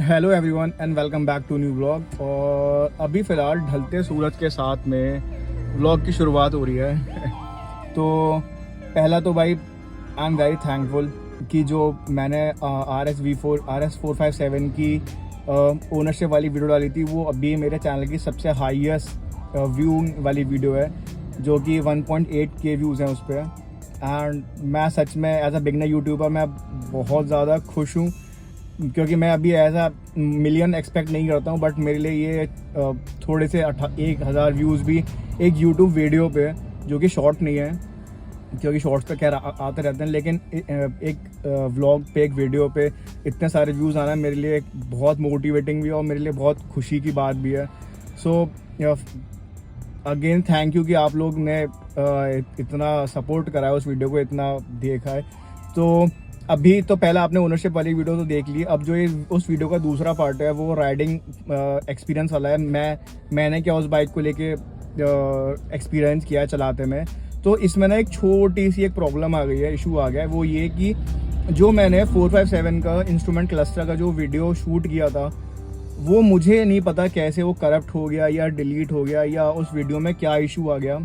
Hello everyone and welcome back to new vlog. और अभी फ़िलहाल ढलते सूरज के साथ में व्लॉग की शुरुआत हो रही है। तो पहला तो भाई आई एम वेरी थैंकफुल कि जो मैंने RS457 की ओनरशिप वाली वीडियो डाली थी, वो अभी मेरे चैनल की सबसे हाईएस्ट व्यू वाली वीडियो है, जो कि 1.8K व्यूज़ हैं उस पर। एंड मैं सच में एज अ बिगनर यूट्यूबर मैं बहुत ज़्यादा खुश हूँ, क्योंकि मैं अभी ऐसा मिलियन एक्सपेक्ट नहीं करता हूँ। बट मेरे लिए ये थोड़े से 1000 व्यूज़ भी एक यूट्यूब वीडियो पे, जो कि शॉर्ट नहीं है क्योंकि शॉर्ट्स पे खैर आते रहते हैं, लेकिन एक व्लॉग पे, एक वीडियो पे इतने सारे व्यूज़ आना मेरे लिए एक बहुत मोटिवेटिंग भी है और मेरे लिए बहुत खुशी की बात भी है। सो अगेन थैंक यू कि आप लोग ने इतना सपोर्ट करा है, उस वीडियो को इतना देखा है। तो अभी तो पहला आपने ओनरशिप वाली वीडियो तो देख ली, अब जो ये उस वीडियो का दूसरा पार्ट है वो राइडिंग एक्सपीरियंस वाला है। मैंने क्या उस बाइक को लेके एक्सपीरियंस किया चलाते में। तो इसमें ना एक छोटी सी एक प्रॉब्लम आ गई है, इशू आ गया है। वो ये कि जो मैंने 457 का इंस्ट्रूमेंट क्लस्टर का जो वीडियो शूट किया था, वो मुझे नहीं पता कैसे वो करप्ट हो गया या डिलीट हो गया या उस वीडियो में क्या इशू आ गया,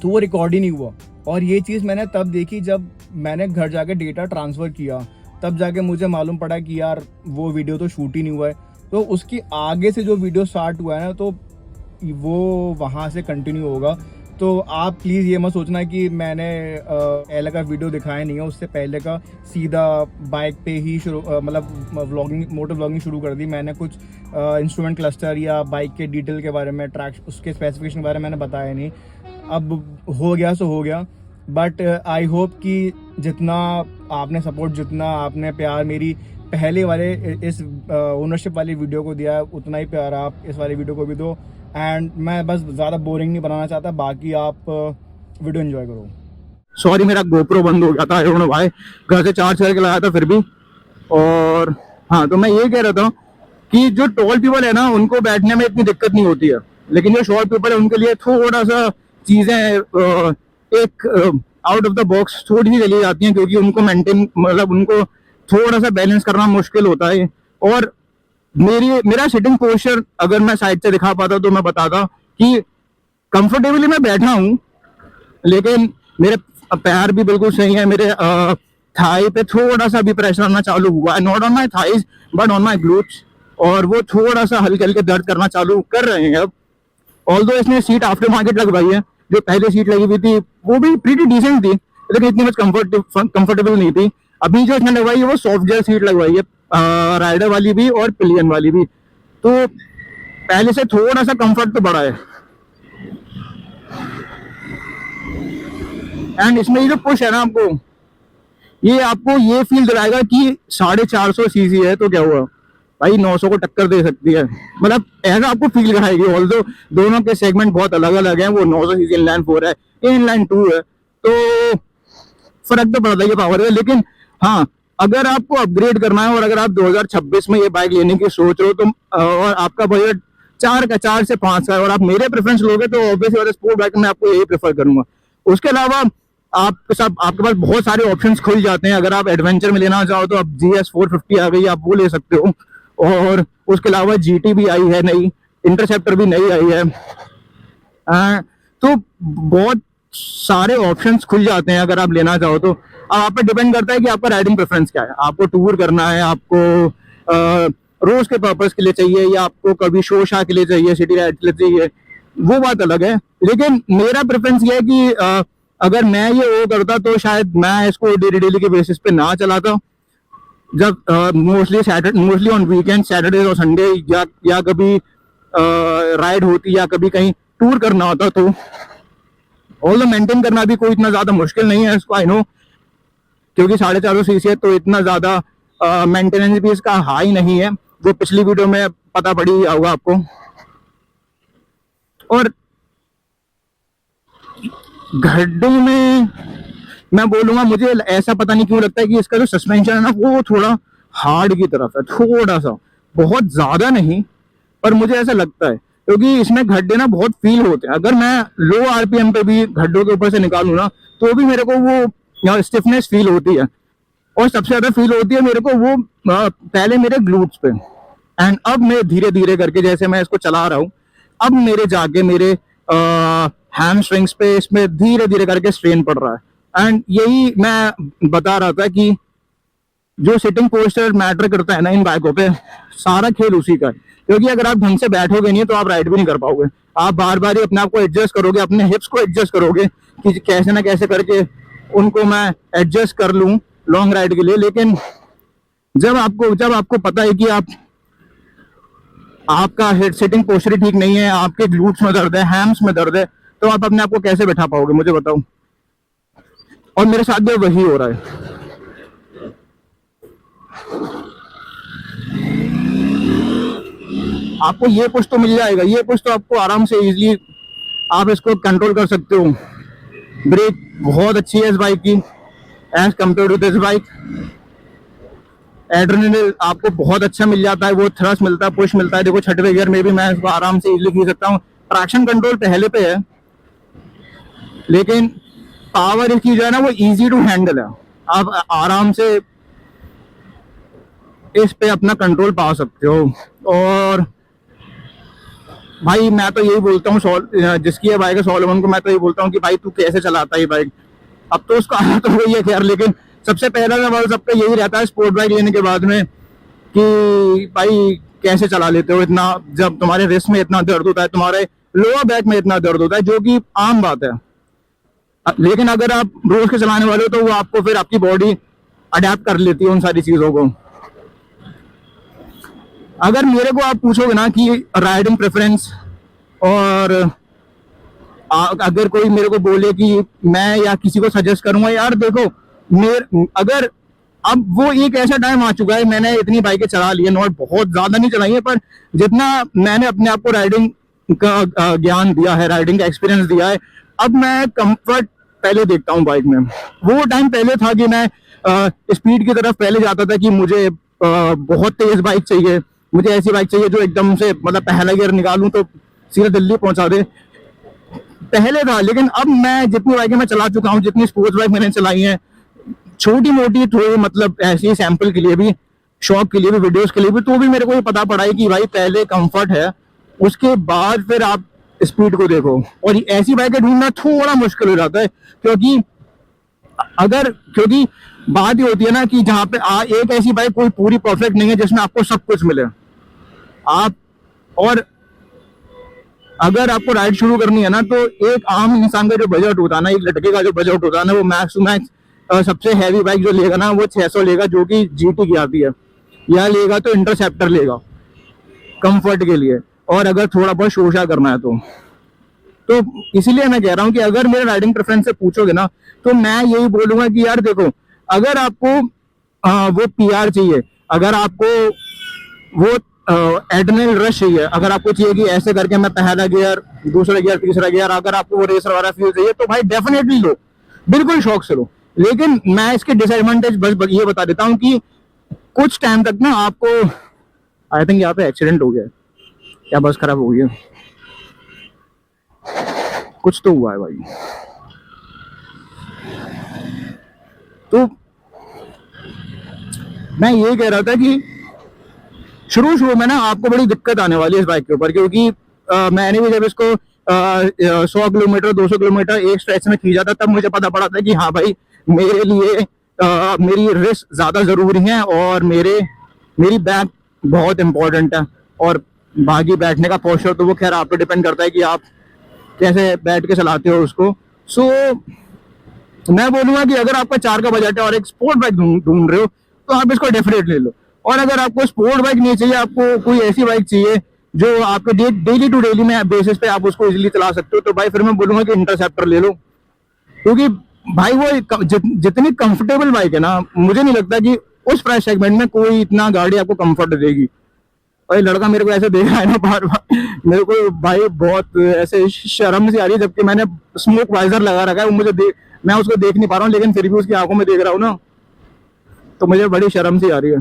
तो वो रिकॉर्ड ही नहीं हुआ। और ये चीज़ मैंने तब देखी जब मैंने घर जाके डेटा ट्रांसफ़र किया, तब जाके मुझे मालूम पड़ा कि यार वो वीडियो तो शूट ही नहीं हुआ है। तो उसकी आगे से जो वीडियो स्टार्ट हुआ है ना, तो वो वहाँ से कंटिन्यू होगा। तो आप प्लीज़ ये मत सोचना कि मैंने पहले का वीडियो दिखाया नहीं है, उससे पहले का सीधा बाइक पे ही शुरू मतलब व्लॉगिंग, मोटर व्लॉगिंग शुरू कर दी। मैंने कुछ इंस्ट्रूमेंट क्लस्टर या बाइक के डिटेल के बारे में, ट्रैक उसके स्पेसिफिकेशन के बारे में मैंने बताया नहीं। अब हो गया सो हो गया। बट आई होप कि जितना आपने सपोर्ट, जितना आपने प्यार मेरी पहले वाले इस ओनरशिप वाली वीडियो को दिया है, उतना ही प्यार आप इस वाली वीडियो को भी दो। एंड मैं बस ज़्यादा बोरिंग नहीं बनाना चाहता, बाकी आप वीडियो एंजॉय करो। सॉरी, मेरा गोप्रो बंद हो गया था, आई डोंट नो व्हाई। घर से चार्ज करके लाया था फिर भी। और हाँ, तो मैं ये कह रहा था कि जो टॉल पीपल है ना, उनको बैठने में इतनी दिक्कत नहीं होती है, लेकिन जो शॉर्ट पीपल है उनके लिए थोड़ा सा चीज़ें एक आउट ऑफ द बॉक्स थोड़ी सी चली जाती हैं, क्योंकि उनको मेंटेन, मतलब उनको थोड़ा सा बैलेंस करना मुश्किल होता है। और मेरा सिटिंग पोस्चर अगर मैं साइड से दिखा पाता तो मैं बताता कि कंफर्टेबली मैं बैठा हूँ, लेकिन मेरे पैर भी बिल्कुल सही है। मेरे थाई पे थोड़ा सा भी प्रेशर आना चालू हुआ है, not on my thighs but on my glutes, और वो थोड़ा सा हल्के हल्के दर्द करना चालू कर रहे हैं अब। ऑल्दो इसने सीट आफ्टर मार्केट लगवाई है, जो पहले सीट लगी हुई थी वो भी प्रीटी डिसेंट थी, लेकिन इतनी मच कंफर्टेबल नहीं थी। अभी जो इसने लगवाई है वो सॉफ्ट जेल सीट लगवाई है, राइडर वाली भी और पिलियन वाली भी, तो पहले से थोड़ा सा कंफर्ट तो बढ़ा है। एंड इसमें ये जो पुश है ना, आपको ये फील दिलाएगा कि 450 सीसी है, तो क्या हुआ भाई, 900 को टक्कर दे सकती है, मतलब ऐसा आपको फील कराएगी। ऑल्दो दोनों के सेगमेंट बहुत अलग अलग हैं, वो 900 सीसी इनलाइन 4 है, इनलाइन 2 है, तो फर्क तो पड़ता है पावर है। लेकिन हाँ, अगर आपको अपग्रेड करना है और अगर आप 2026 में ये बाइक लेने की सोच रहे हो, तो और आपका बजट 4 से 5 का है और आप मेरे प्रेफरेंस लोगे, तो ऑब्वियसली स्पोर्ट बाइक में आपको यही प्रेफर करूंगा। उसके अलावा आपके पास बहुत सारे ऑप्शंस खुल जाते हैं। अगर आप एडवेंचर में लेना चाहो तो अब GS 450 आ गई, आप वो ले सकते हो। और उसके अलावा GT भी आई है नई, इंटरसेप्टर भी नई आई है। तो बहुत सारे ऑप्शंस खुल जाते हैं अगर आप लेना चाहो तो। अब आप पे डिपेंड करता है कि आपका राइडिंग प्रेफरेंस क्या है, आपको टूर करना है, आपको रोज के पर्पस के लिए चाहिए, या आपको कभी शो शाह के लिए चाहिए, सिटी राइड के लिए चाहिए, वो बात अलग है। लेकिन मेरा प्रेफरेंस ये है कि अगर मैं ये वो करता तो शायद मैं इसको डेली के बेसिस पे ना चलाता। जब मोस्टली ऑन वीकेंड, सैटरडे और संडे, या कभी राइड होती या कभी कहीं टूर करना होता, तो ऑल्दो मेंटेन करना भी कोई इतना ज्यादा मुश्किल नहीं है इसको, आई नो, क्योंकि 450 सीसी है, तो इतना ज्यादा मेंटेनेंस भी इसका हाई नहीं है, वो पिछली वीडियो में पता पड़ी होगा आपको। और गड्ढों में मैं बोलूंगा, मुझे ऐसा पता नहीं क्यों लगता है कि इसका जो सस्पेंशन है ना, वो थोड़ा हार्ड की तरफ है, थोड़ा सा, बहुत ज्यादा नहीं, पर मुझे ऐसा लगता है, क्योंकि इसमें गड्ढे ना बहुत फील होते हैं। अगर मैं लो RPM पे भी गड्ढों के ऊपर से निकालूं ना, तो भी मेरे को वो स्टिफनेस फील होती है। और सबसे ज्यादा फील होती है मेरे को वो पहले मेरे ग्लूट्स पे, एंड अब मैं धीरे धीरे करके जैसे मैं इसको चला रहा हूँ, अब मेरे जाके मेरे हैमस्ट्रिंग्स पे इसमें धीरे धीरे करके स्ट्रेन पड़ रहा है। एंड यही मैं बता रहा था कि जो सिटिंग पोस्चर मैटर करता है ना इन बाइकों पे, सारा खेल उसी का है। क्योंकि अगर आप ढंग से बैठोगे नहीं तो आप राइड भी नहीं कर पाओगे। आप बार बार ही अपने आप को एडजस्ट करोगे, अपने हिप्स को एडजस्ट करोगे कि कैसे ना कैसे करके उनको मैं एडजस्ट कर लूं लॉन्ग राइड के लिए। लेकिन जब आपको पता है कि आपका हेड सिटिंग पोस्चर ठीक नहीं है, आपके ग्लूट्स में दर्द है, हैम्स में दर्द है, तो आप अपने आप को कैसे बैठा पाओगे, मुझे बताओ। और मेरे साथ भी वही हो रहा है। आपको ये पुश तो मिल जाएगा, ये पुश तो आपको आराम से इजीली आप इसको कंट्रोल कर सकते हो। ब्रेक बहुत अच्छी है इस बाइक की as compare to this bike. Adrenaline आपको बहुत अच्छा मिल जाता है, वो थ्रस्ट मिलता है, पुश मिलता है। देखो छठवें गियर में भी मैं इसको आराम से इजीली खींच सकता हूँ। ट्रैक्शन कंट्रोल पहले पे है, लेकिन पावर इसकी जो है ना वो इजी टू हैंडल है। आप आराम से इस पे अपना कंट्रोल पा सकते हो। और भाई मैं तो यही बोलता हूँ जिसकी ये बाइक है सोलोमन को, मैं तो यही बोलता हूँ कि भाई तू कैसे चलाता है ये बाइक। अब तो उसका आदत हो गई है खैर, लेकिन सबसे पहला सवाल सबका यही रहता है स्पोर्ट बाइक लेने के बाद में कि भाई कैसे चला लेते हो इतना, जब तुम्हारे रिस्ट में इतना दर्द होता है, तुम्हारे लोअर बैक में इतना दर्द होता है, जो कि आम बात है। लेकिन अगर आप रोज के चलाने वाले हो तो वो आपको फिर आपकी बॉडी अडेप्ट कर लेती है उन सारी चीजों को। अगर मेरे को आप पूछोगे ना कि राइडिंग प्रेफरेंस, और अगर कोई मेरे को बोले कि मैं या किसी को सजेस्ट करूंगा, यार देखो अगर अब वो एक ऐसा टाइम आ चुका है, मैंने इतनी बाइकें चला ली है, नॉट बहुत ज्यादा नहीं चलाई है, पर जितना मैंने अपने आप को राइडिंग का ज्ञान दिया है, राइडिंग का एक्सपीरियंस दिया है, अब मैं कंफर्ट पहले देखता हूँ बाइक में। वो टाइम पहले था कि मैं स्पीड की तरफ पहले जाता था कि मुझे बहुत तेज बाइक चाहिए, मुझे ऐसी बाइक चाहिए जो एकदम से मतलब पहला गियर निकालूं तो सीधे दिल्ली पहुंचा दे, पहले था। लेकिन अब मैं जितनी बाइकें मैं चला चुका हूँ, जितनी स्पोर्ट्स बाइक मैंने चलाई हैं, छोटी मोटी थोड़ी मतलब ऐसी सैंपल के लिए भी, शौक के लिए भी, वीडियोस के लिए भी, तो भी मेरे को ये पता पड़ा है कि भाई पहले कंफर्ट है, उसके बाद फिर आप स्पीड को देखो। और ऐसी बाइकें ढूंढना थोड़ा मुश्किल हो जाता है, क्योंकि बात ये होती है ना कि जहाँ पे एक ऐसी बाइक कोई पूरी परफेक्ट नहीं है जिसमें आपको सब कुछ मिले। आप और अगर आपको राइड शुरू करनी है ना, तो एक आम इंसान का जो बजट होता है ना, एक लड़के का जो बजट होता है ना, वो मैक्स टू मैक्स सबसे हैवी बाइक जो लेगा ना वो 600 लेगा, जो कि GT की आती है, या लेगा तो इंटरसेप्टर लेगा कंफर्ट के लिए, और अगर थोड़ा बहुत शोशा करना है तो इसीलिए मैं कह रहा हूँ कि अगर मेरे राइडिंग प्रेफरेंस से पूछोगे ना, तो मैं यही बोलूंगा कि यार देखो, अगर आपको वो PR चाहिए, अगर आपको वो एड्रेनलिन रश चाहिए, अगर आपको चाहिए कि ऐसे करके मैं पहला गियर, दूसरा गियर, तीसरा गियर, अगर आपको वो रेसर वाला फील चाहिए, तो भाई डेफिनेटली लो, बिल्कुल शौक से लो। लेकिन मैं इसके डिसएडवांटेज बस ये बता देता हूँ कि कुछ टाइम तक ना आपको, आई थिंक यहाँ पे एक्सीडेंट हो गया, क्या बस खराब हो गई है, कुछ तो हुआ है भाई। तो मैं ये कह रहा था कि शुरू में ना आपको बड़ी दिक्कत आने वाली है इस बाइक के ऊपर, क्योंकि मैंने भी जब इसको 100 किलोमीटर 200 किलोमीटर एक स्ट्रेच में खींचा था, तब मुझे पता पड़ा था कि हाँ भाई मेरे लिए मेरी रिस्ट ज्यादा जरूरी है, और मेरी बैक बहुत इंपॉर्टेंट है। और बाकी बैठने का पोस्चर तो वो खैर आप पे डिपेंड करता है कि आप कैसे बैठ के चलाते हो उसको। सो मैं बोलूंगा कि अगर आपका 4 का बजट है और एक स्पोर्ट बाइक ढूंढ रहे हो, तो आप इसको डेफिनेटली ले लो। और अगर आपको स्पोर्ट बाइक नहीं चाहिए, आपको कोई ऐसी बाइक चाहिए जो आपके डेली टू डेली में बेसिस पे आप उसको इजीली चला सकते हो, तो भाई फिर मैं बोलूंगा कि इंटरसेप्टर ले लो। क्योंकि भाई वो जितनी कंफर्टेबल बाइक है ना, मुझे नहीं लगता कि उस प्राइस सेगमेंट में कोई इतना गाड़ी आपको कंफर्ट देगी। भाई लड़का मेरे को ऐसे देख रहा है ना बार बार, मेरे को भाई बहुत ऐसे शर्म सी आ रही है, जबकि मैंने स्मोक वाइजर लगा रखा है, वो मैं उसको देख नहीं पा रहा हूँ, लेकिन फिर भी उसकी आंखों में देख रहा हूँ ना, तो मुझे बड़ी शर्म सी आ रही है।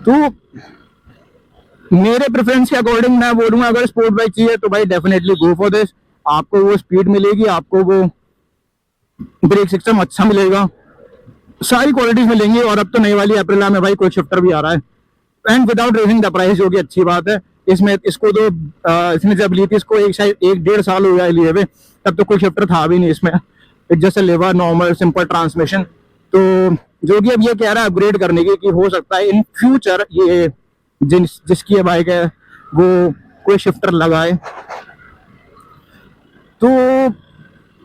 तो मेरे प्रेफरेंस के अकॉर्डिंग मैं बोलूंगा, अगर स्पोर्ट बाइक चाहिए तो भाई डेफिनेटली गो फॉर दिस। आपको वो स्पीड मिलेगी, आपको वो ब्रेक सिस्टम अच्छा मिलेगा, सारी क्वालिटीज मिलेंगी। और अब तो नई वाली एप्रिला में भाई क्विक शिफ्टर भी आ रहा है, and without raising the price, जो कि अच्छी बात है। इसमें इसको तो इसने जब ली थी, इसको एक 1.5 साल हो गया लिए हुए, तब तो कोई शिफ्टर था भी नहीं इसमें। It just lever normal simple transmission. तो जो कि अब ये कह रहा है अपग्रेड करने की, कि हो सकता है इन फ्यूचर ये जिसकी ये बाइक है वो कोई शिफ्टर लगाए। तो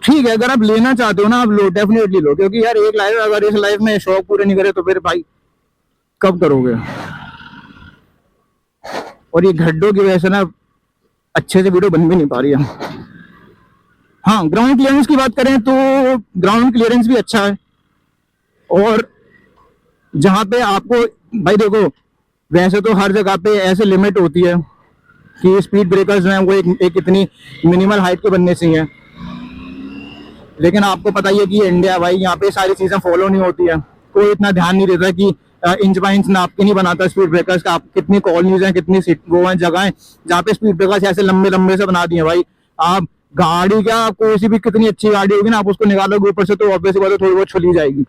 ठीक है, अगर आप लेना चाहते हो ना, आप लो, डेफिनेटली लो, क्योंकि यार एक लाइफ, अगर इस लाइफ में शौक पूरे नहीं करे तो फिर भाई कब करोगे। और ये गड्ढों की वजह से ना अच्छे से वीडियो बन भी नहीं पा रही है। हाँ, ग्राउंड क्लियरेंस की बात करें तो ग्राउंड क्लियरेंस भी अच्छा है। और जहां पे आपको भाई देखो, वैसे तो हर जगह पे ऐसे लिमिट होती है कि स्पीड ब्रेकर्स जो हैं वो एक इतनी मिनिमल हाइट के बनने से हैं, लेकिन आपको पता ही है कि इंडिया भाई, यहाँ पे सारी चीजें फॉलो नहीं होती है। कोई इतना ध्यान नहीं देता कि इंच बाय इंच नाप के नहीं बनाता स्पीड ब्रेकर्स का। आप कितनी कॉलोनीज हैं, कितनी वो हैं जगह जहाँ पे स्पीड ब्रेकर्स ऐसे लंबे लंबे से बना दिए भाई। आप गाड़ी क्या, कोई सी भी कितनी अच्छी गाड़ी होगी ना, आप उसको निकालोगे ऊपर से तो ऑब्वियसली बात है थोड़ी बहुत छुली जाएगी।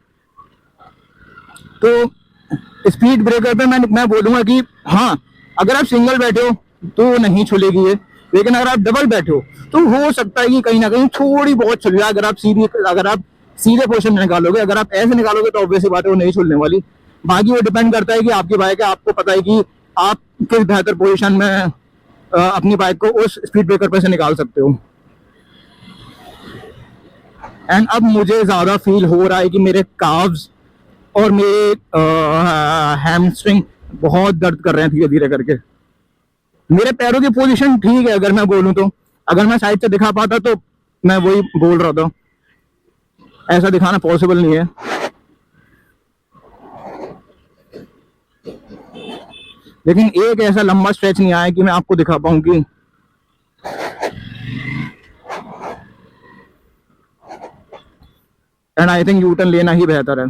तो स्पीड ब्रेकर पे मैं बोलूंगा कि हाँ, अगर आप सिंगल बैठे हो तो नहीं छुलेगी ये, लेकिन अगर आप डबल बैठे हो तो हो सकता है कि कहीं ना कहीं थोड़ी बहुत छुल जाए। अगर आप सीधे पोर्शन में निकालोगे, अगर आप ऐसे निकालोगे तो ऑब्वियसली बात है वो नहीं छुलने वाली। बाकी वो डिपेंड करता है कि आपकी बाइक है, आपको पता है कि आप किस बेहतर पोजीशन में अपनी बाइक को उस स्पीड ब्रेकर पे से निकाल सकते हो। एंड अब मुझे ज्यादा फील हो रहा है कि मेरे काव्स और मेरे हैमस्ट्रिंग बहुत दर्द कर रहे हैं धीरे धीरे करके। मेरे पैरों की पोजीशन ठीक है, अगर मैं बोलूं तो। अगर मैं साइड से दिखा पाता तो मैं वही बोल रहा था, ऐसा दिखाना पॉसिबल नहीं है। लेकिन एक ऐसा लंबा स्ट्रेच नहीं आया कि मैं आपको दिखा पाऊं कि एंड आई थिंक यूटर्न लेना ही बेहतर है,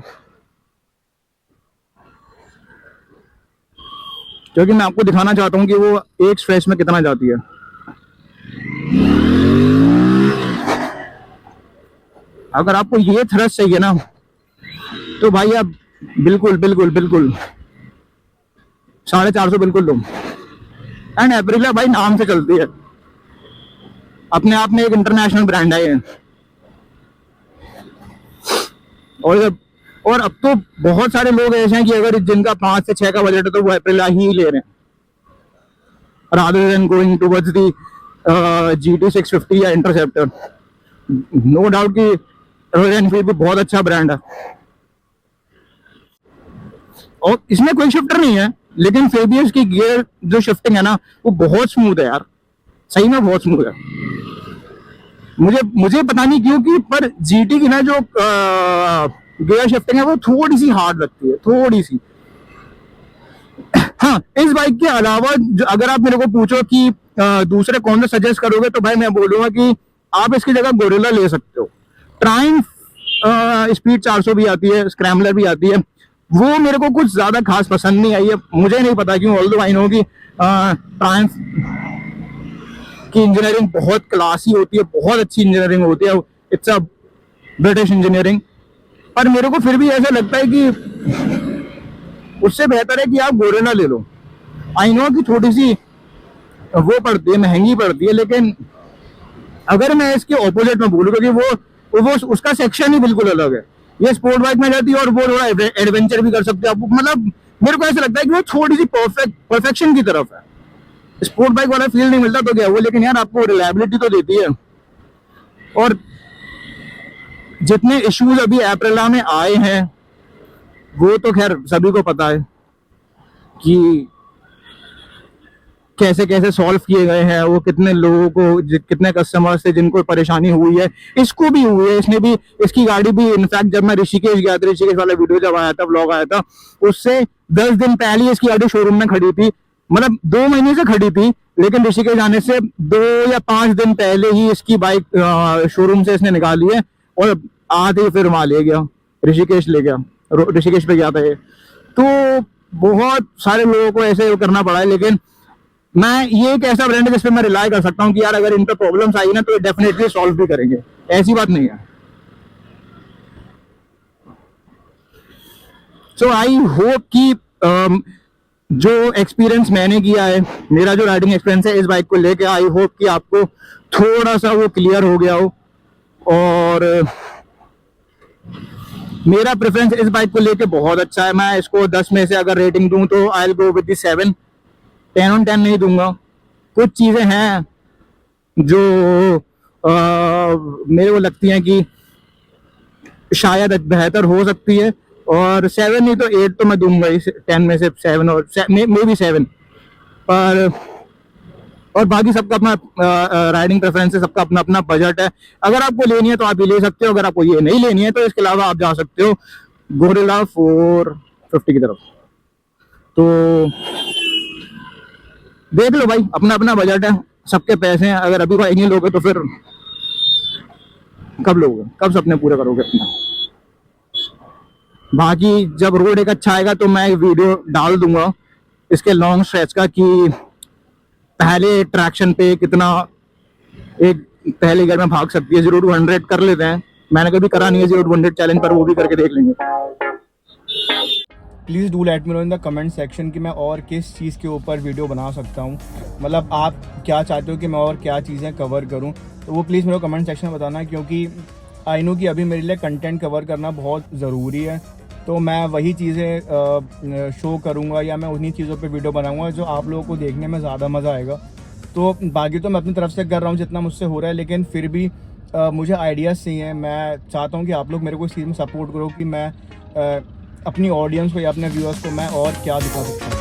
क्योंकि मैं आपको दिखाना चाहता हूं कि वो एक स्ट्रेच में कितना जाती है। अगर आपको ये थ्रस्ट चाहिए ना तो भाई आप बिल्कुल बिल्कुल बिल्कुल 450 बिल्कुल लो। एंड एप्रिला भाई नाम से चलती है, अपने आप में एक इंटरनेशनल ब्रांड है ये। और अब तो बहुत सारे लोग ऐसे हैं कि अगर जिनका 5 से 6 का बजट है तो वो एप्रिला ही ले रहे हैं, rather than going towards the GT 650 या इंटरसेप्टर। नो डाउट कि रॉयल एनफील्ड भी बहुत अच्छा ब्रांड है, और इसमें कोई शिफ्टर नहीं है, लेकिन फिर भी इसकी गियर जो शिफ्टिंग है ना वो बहुत स्मूथ है यार, सही में बहुत स्मूथ है। मुझे पता नहीं क्यों कि पर GT की ना जो गियर शिफ्टिंग है वो थोड़ी सी हार्ड लगती है, थोड़ी सी। हाँ, इस बाइक के अलावा अगर आप मेरे को पूछो कि दूसरे कौन सा सजेस्ट करोगे, तो भाई मैं बोलूंगा कि आप इसकी जगह गोरिल्ला ले सकते हो। ट्रायम्फ स्पीड 400 भी आती है, स्क्रैम्बलर भी आती है, वो मेरे को कुछ ज्यादा खास पसंद नहीं आई है। मुझे नहीं पता क्यों, ऑल्दो आई नो कि ट्रायम्फ की इंजीनियरिंग बहुत क्लासी होती है, बहुत अच्छी इंजीनियरिंग होती है, इट्स अ ब्रिटिश इंजीनियरिंग। पर मेरे को फिर भी ऐसा लगता है कि उससे बेहतर है कि आप गोरिल्ला ले लो। आई नो कि थोड़ी सी वो पड़ती है, महंगी पड़ती है, लेकिन अगर मैं इसके ऑपोजिट में बोलूँ, क्योंकि वो उसका सेक्शन ही बिल्कुल अलग है। ये स्पोर्ट बाइक में जाती है और वो थोड़ा एडवेंचर भी कर सकते हैं आप। मतलब मेरे को ऐसा लगता है कि वो थोड़ी सी परफेक्शन की तरफ है। स्पोर्ट बाइक वाला फील नहीं मिलता तो क्या वो, लेकिन यार आपको रिलायबिलिटी तो देती है। और जितने इश्यूज अभी एप्रिला में आए हैं वो तो खैर सभी को पता है कि कैसे कैसे सॉल्व किए गए हैं, वो कितने लोगों को, कितने कस्टमर्स थे जिनको परेशानी हुई है। इसको भी हुई है, इसने भी, इसकी गाड़ी भी। इनफैक्ट जब मैं ऋषिकेश गया था, ऋषिकेश वाला वीडियो जब आया था, व्लॉग आया था, उससे 10 दिन पहले इसकी गाड़ी शोरूम में खड़ी थी। मतलब 2 महीने से खड़ी थी, लेकिन ऋषिकेश आने से 2 या 5 दिन पहले ही इसकी बाइक शोरूम से इसने निकाली है, और आते ही फिर वहां ले गया, ऋषिकेश ले गया, ऋषिकेश पे गया था ये। तो बहुत सारे लोगों को ऐसे करना पड़ा है, लेकिन मैं ये एक ऐसा ब्रांड है जिसपे मैं रिलाय कर सकता हूँ कि यार अगर इन पे प्रॉब्लम्स आई ना तो डेफिनेटली सॉल्व भी करेंगे, ऐसी बात नहीं है। सो आई होप कि जो एक्सपीरियंस मैंने किया है, मेरा जो राइडिंग एक्सपीरियंस है इस बाइक को लेके, आई होप कि आपको थोड़ा सा वो क्लियर हो गया हो। और मेरा प्रेफरेंस इस बाइक को लेके बहुत अच्छा है। मैं इसको 10 में से अगर रेटिंग दूं तो I will go with the 7, 10 on 10 नहीं दूंगा। कुछ चीजें हैं जो मेरे को लगती हैं कि शायद बेहतर हो सकती है, और 7 नहीं तो 8 तो मैं दूंगा ही, 10 में से 7 और मे बी 7। पर और बाकी सबका अपना राइडिंग प्रेफरेंस है, सबका अपना अपना बजट है। अगर आपको लेनी है तो आप ये ले सकते हो, अगर आपको ये नहीं लेनी है तो इसके अलावा आप जा सकते हो गोरिल्ला 450 की तरफ। तो देख लो भाई, अपना अपना बजट है, सबके पैसे हैं। अगर अभी भाई नहीं लोगे तो फिर कब लोगे, कब सपने पूरे करोगे अपना। बाकी जब रोड एक अच्छा आएगा तो मैं वीडियो डाल दूंगा इसके लॉन्ग स्ट्रेच का, कि पहले ट्रैक्शन पे कितना एक पहले गियर में भाग सकती है। 0 to 100 कर लेते हैं, मैंने कभी करा नहीं है 0 to 100 चैलेंज, पर वो भी करके देख लेंगे। Please do let me know in the comment section कि मैं और किस चीज़ के ऊपर वीडियो बना सकता हूँ। मतलब आप क्या चाहते हो कि मैं और क्या चीज़ें कवर करूँ, तो वो प्लीज़ मेरे को कमेंट सेक्शन में बताना, क्योंकि आई नो कि अभी मेरे लिए कंटेंट कवर करना बहुत ज़रूरी है। तो मैं वही चीज़ें शो करूँगा या मैं उन्हीं चीज़ों पे वीडियो बनाऊँगा जो आप लोगों को देखने में ज़्यादा मज़ा आएगा। तो बाकी तो मैं अपनी तरफ से कर रहा हूँ जितना मुझसे हो रहा है, लेकिन फिर भी मुझे आइडियाज़ चाहिए। मैं चाहता हूँ कि आप लोग मेरे को इस चीज़ में सपोर्ट करो कि मैं अपनी ऑडियंस को या अपने व्यूअर्स को मैं और क्या दिखा सकता हूँ।